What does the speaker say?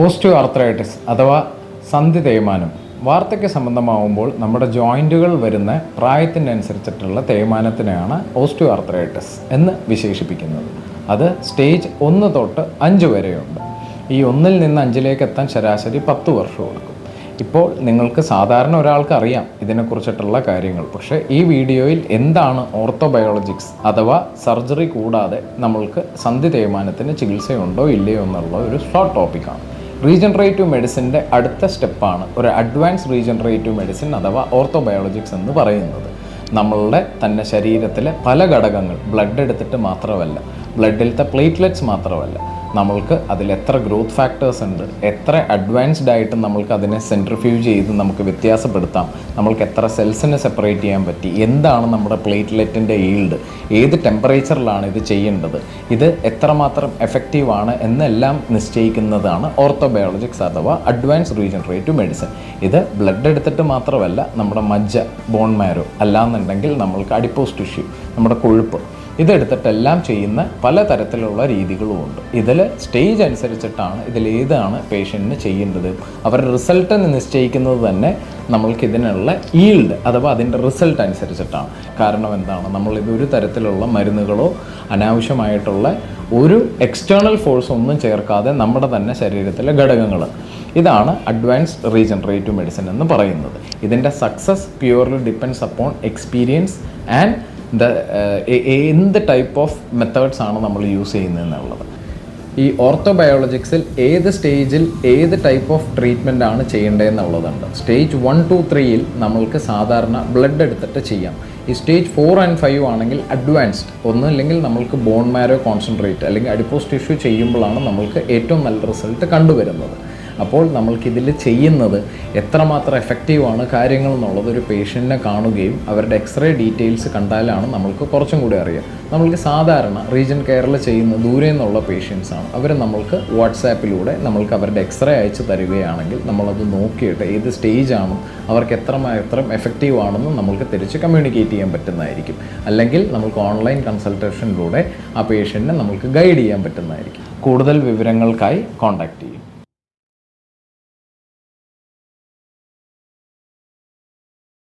Osteo arthritis അഥവാ സന്ധി തേയ്മാനം വാർദ്ധക്യ സംബന്ധമാവുമ്പോൾ നമ്മുടെ ജോയിൻറ്റുകൾ വരുന്ന പ്രായത്തിനനുസരിച്ചിട്ടുള്ള തേയ്മാനത്തിനെയാണ് ഓസ്റ്റിയോ ആർത്രൈറ്റിസ് എന്ന് വിശേഷിപ്പിക്കുന്നത്. അത് സ്റ്റേജ് 1 തൊട്ട് 5 വരെയുണ്ട്. ഈ 1 നിന്ന് 5 എത്താൻ ശരാശരി 10 വർഷം എടുക്കും. ഇപ്പോൾ നിങ്ങൾക്ക് സാധാരണ ഒരാൾക്ക് അറിയാം ഇതിനെക്കുറിച്ചിട്ടുള്ള കാര്യങ്ങൾ. പക്ഷേ ഈ വീഡിയോയിൽ എന്താണ് ഓർത്തോബയോളജിക്സ് അഥവാ സർജറി കൂടാതെ നമ്മൾക്ക് സന്ധി തേയ്മാനത്തിന് ചികിത്സയുണ്ടോ ഇല്ലയോ എന്നുള്ള ഒരു ഷോർട്ട് ടോപ്പിക്കാണ്. റീജനറേറ്റീവ് മെഡിസിൻ്റെ അടുത്ത സ്റ്റെപ്പാണ് ഒരു അഡ്വാൻസ് റീജനറേറ്റീവ് മെഡിസിൻ അഥവാ ഓർത്തോബയോളജിക്സ് എന്ന് പറയുന്നത്. നമ്മളുടെ തന്നെ ശരീരത്തിലെ പല ഘടകങ്ങൾ ബ്ലഡ് എടുത്തിട്ട് മാത്രമല്ല, ബ്ലഡിലത്തെ പ്ലേറ്റ്ലെറ്റ്സ് മാത്രമല്ല, നമ്മൾക്ക് അതിൽ എത്ര ഗ്രോത്ത് ഫാക്ടേഴ്സ് ഉണ്ട്, എത്ര അഡ്വാൻസ്ഡ് ആയിട്ട് നമ്മൾക്ക് അതിനെ സെൻട്രിഫ്യൂജ് ചെയ്ത് നമുക്ക് വ്യത്യാസപ്പെടുത്താം, നമ്മൾക്ക് എത്ര സെൽസിനെ സെപ്പറേറ്റ് ചെയ്യാൻ പറ്റി, എന്താണ് നമ്മുടെ പ്ലേറ്റ്ലെറ്റിൻ്റെ ഈൽഡ്, ഏത് ടെമ്പറേച്ചറിലാണ് ഇത് ചെയ്യേണ്ടത്, ഇത് എത്രമാത്രം എഫക്റ്റീവാണ് എന്നെല്ലാം നിശ്ചയിക്കുന്നതാണ് ഓർത്തോബയോളജിക്സ് അഥവാ അഡ്വാൻസ് റീജനറേറ്റീവ് മെഡിസിൻ. ഇത് ബ്ലഡ് എടുത്തിട്ട് മാത്രമല്ല, നമ്മുടെ മജ്ജ, ബോൺ മാരോ, അല്ലാന്നുണ്ടെങ്കിൽ നമ്മൾക്ക് അഡിപ്പോസ് ടിഷ്യൂ, നമ്മുടെ കൊഴുപ്പ്, ഇതെടുത്തിട്ടെല്ലാം ചെയ്യുന്ന പലതരത്തിലുള്ള രീതികളുമുണ്ട്. ഇതിൽ സ്റ്റേജ് അനുസരിച്ചിട്ടാണ് ഇതിലേതാണ് പേഷ്യൻറ്റിന് ചെയ്യേണ്ടത്. അവരുടെ റിസൾട്ട് നിശ്ചയിക്കുന്നത് തന്നെ നമ്മൾക്കിതിനുള്ള ഈൽഡ് അഥവാ അതിൻ്റെ റിസൾട്ട് അനുസരിച്ചിട്ടാണ്. കാരണം എന്താണ്, നമ്മളിത് ഒരു തരത്തിലുള്ള മരുന്നുകളോ അനാവശ്യമായിട്ടുള്ള ഒരു എക്സ്റ്റേണൽ ഫോഴ്സ് ഒന്നും ചേർക്കാതെ നമ്മുടെ തന്നെ ശരീരത്തിലെ ഘടകങ്ങൾ, ഇതാണ് അഡ്വാൻസ് റീജനറേറ്റീവ് മെഡിസിൻ എന്ന് പറയുന്നത്. ഇതിൻ്റെ success purely depends upon experience and എന്ത് ടൈപ്പ് ഓഫ് മെത്തേഡ്സ് ആണ് നമ്മൾ യൂസ് ചെയ്യുന്നതെന്നുള്ളത്. ഈ ഓർത്തോബയോളജിക്സിൽ ഏത് സ്റ്റേജിൽ ഏത് ടൈപ്പ് ഓഫ് ട്രീറ്റ്മെൻ്റ് ആണ് ചെയ്യേണ്ടതെന്നുള്ളതുണ്ട്. സ്റ്റേജ് 1 to 3 നമ്മൾക്ക് സാധാരണ ബ്ലഡ് എടുത്തിട്ട് ചെയ്യാം. ഈ സ്റ്റേജ് 4 and 5 ആണെങ്കിൽ അഡ്വാൻസ്ഡ്, ഒന്നുമില്ലെങ്കിൽ നമ്മൾക്ക് ബോൺ മാരോ കോൺസെൻട്രേറ്റ് അല്ലെങ്കിൽ അഡിപ്പോസ് ടിഷ്യൂ ചെയ്യുമ്പോഴാണ് നമ്മൾക്ക് ഏറ്റവും നല്ല റിസൾട്ട് കണ്ടുവരുന്നത്. അപ്പോൾ നമ്മൾക്കിതിൽ ചെയ്യുന്നത് എത്രമാത്രം എഫക്റ്റീവാണ് കാര്യങ്ങൾ എന്നുള്ളത് ഒരു പേഷ്യൻറ്റിനെ കാണുകയും അവരുടെ എക്സ്റേ ഡീറ്റെയിൽസ് കണ്ടാലാണ് നമ്മൾക്ക് കുറച്ചും കൂടി അറിയാം. നമ്മൾക്ക് സാധാരണ റീജൻ കെയറിൽ ചെയ്യുന്ന ദൂരെ നിന്നുള്ള പേഷ്യൻസാണ്. അവർ നമ്മൾക്ക് വാട്സാപ്പിലൂടെ നമ്മൾക്ക് അവരുടെ എക്സ്റേ അയച്ച് തരികയാണെങ്കിൽ നമ്മളത് നോക്കിയിട്ട് ഏത് സ്റ്റേജാണോ അവർക്ക് എത്രമാത്രം എഫക്റ്റീവ് ആണെന്ന് നമ്മൾക്ക് തിരിച്ച് കമ്മ്യൂണിക്കേറ്റ് ചെയ്യാൻ പറ്റുന്നതായിരിക്കും. അല്ലെങ്കിൽ നമുക്ക് ഓൺലൈൻ കൺസൾട്ടേഷനിലൂടെ ആ പേഷ്യൻറ്റിനെ നമുക്ക് ഗൈഡ് ചെയ്യാൻ പറ്റുന്നതായിരിക്കും. കൂടുതൽ വിവരങ്ങൾക്കായി കോൺടാക്റ്റ് ചെയ്യും.